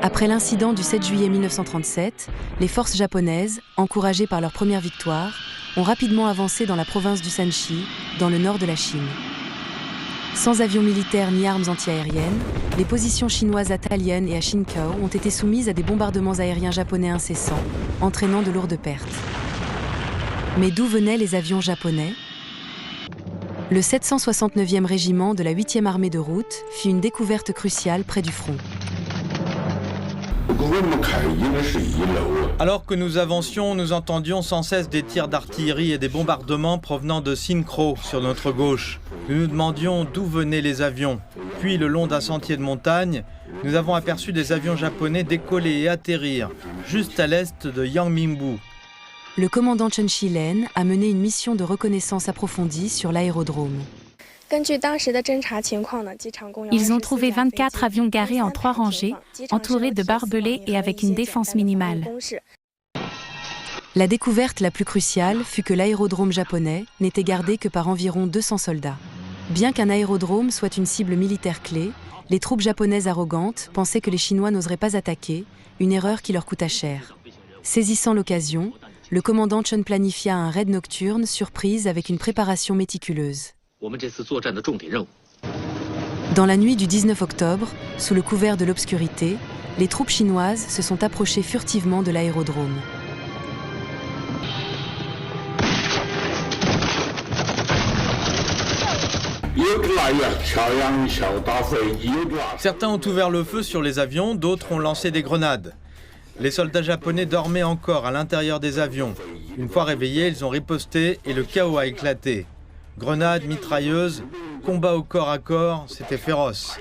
Après l'incident du 7 juillet 1937, les forces japonaises, encouragées par leur première victoire, ont rapidement avancé dans la province du Shanxi, dans le nord de la Chine. Sans avions militaires ni armes antiaériennes, les positions chinoises à Taiyuan et à Xingkou ont été soumises à des bombardements aériens japonais incessants, entraînant de lourdes pertes. Mais d'où venaient les avions japonais ? Le 769e régiment de la 8e armée de route fit une découverte cruciale près du front. Alors que nous avancions, nous entendions sans cesse des tirs d'artillerie et des bombardements provenant de Xingkou sur notre gauche. Nous nous demandions d'où venaient les avions. Puis, le long d'un sentier de montagne, nous avons aperçu des avions japonais décoller et atterrir, juste à l'est de Yangmingbu. Le commandant Chen Shilen a mené une mission de reconnaissance approfondie sur l'aérodrome. Ils ont trouvé 24 avions garés en 3 rangées, entourés de barbelés et avec une défense minimale. La découverte la plus cruciale fut que l'aérodrome japonais n'était gardé que par environ 200 soldats. Bien qu'un aérodrome soit une cible militaire clé, les troupes japonaises arrogantes pensaient que les Chinois n'oseraient pas attaquer, une erreur qui leur coûta cher. Saisissant l'occasion, le commandant Chen planifia un raid nocturne surprise avec une préparation méticuleuse. Dans la nuit du 19 octobre, sous le couvert de l'obscurité, les troupes chinoises se sont approchées furtivement de l'aérodrome. Certains ont ouvert le feu sur les avions, d'autres ont lancé des grenades. Les soldats japonais dormaient encore à l'intérieur des avions. Une fois réveillés, ils ont riposté et le chaos a éclaté. Grenades, mitrailleuses, combat au corps à corps, c'était féroce.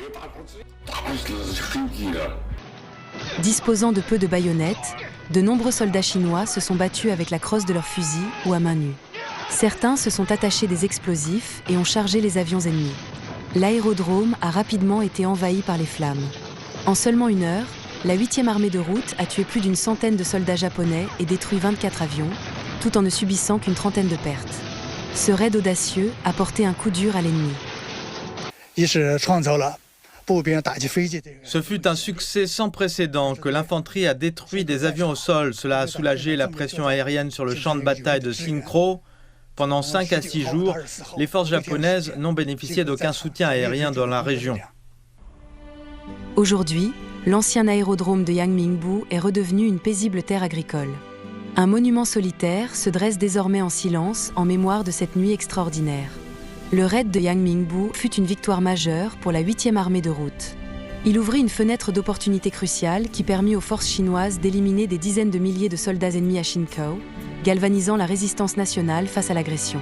Disposant de peu de baïonnettes, de nombreux soldats chinois se sont battus avec la crosse de leurs fusils ou à main nue. Certains se sont attachés des explosifs et ont chargé les avions ennemis. L'aérodrome a rapidement été envahi par les flammes. En seulement 1 heure, la 8e armée de route a tué plus d'une centaine de soldats japonais et détruit 24 avions, tout en ne subissant qu'une trentaine de pertes. Ce raid audacieux a porté un coup dur à l'ennemi. Ce fut un succès sans précédent que l'infanterie a détruit des avions au sol. Cela a soulagé la pression aérienne sur le champ de bataille de Xingkou. Pendant 5 à 6 jours, les forces japonaises n'ont bénéficié d'aucun soutien aérien dans la région. Aujourd'hui, l'ancien aérodrome de Yangmingbu est redevenu une paisible terre agricole. Un monument solitaire se dresse désormais en silence en mémoire de cette nuit extraordinaire. Le raid de Yangmingbu fut une victoire majeure pour la 8e armée de route. Il ouvrit une fenêtre d'opportunité cruciale qui permit aux forces chinoises d'éliminer des dizaines de milliers de soldats ennemis à Xingkou, galvanisant la résistance nationale face à l'agression.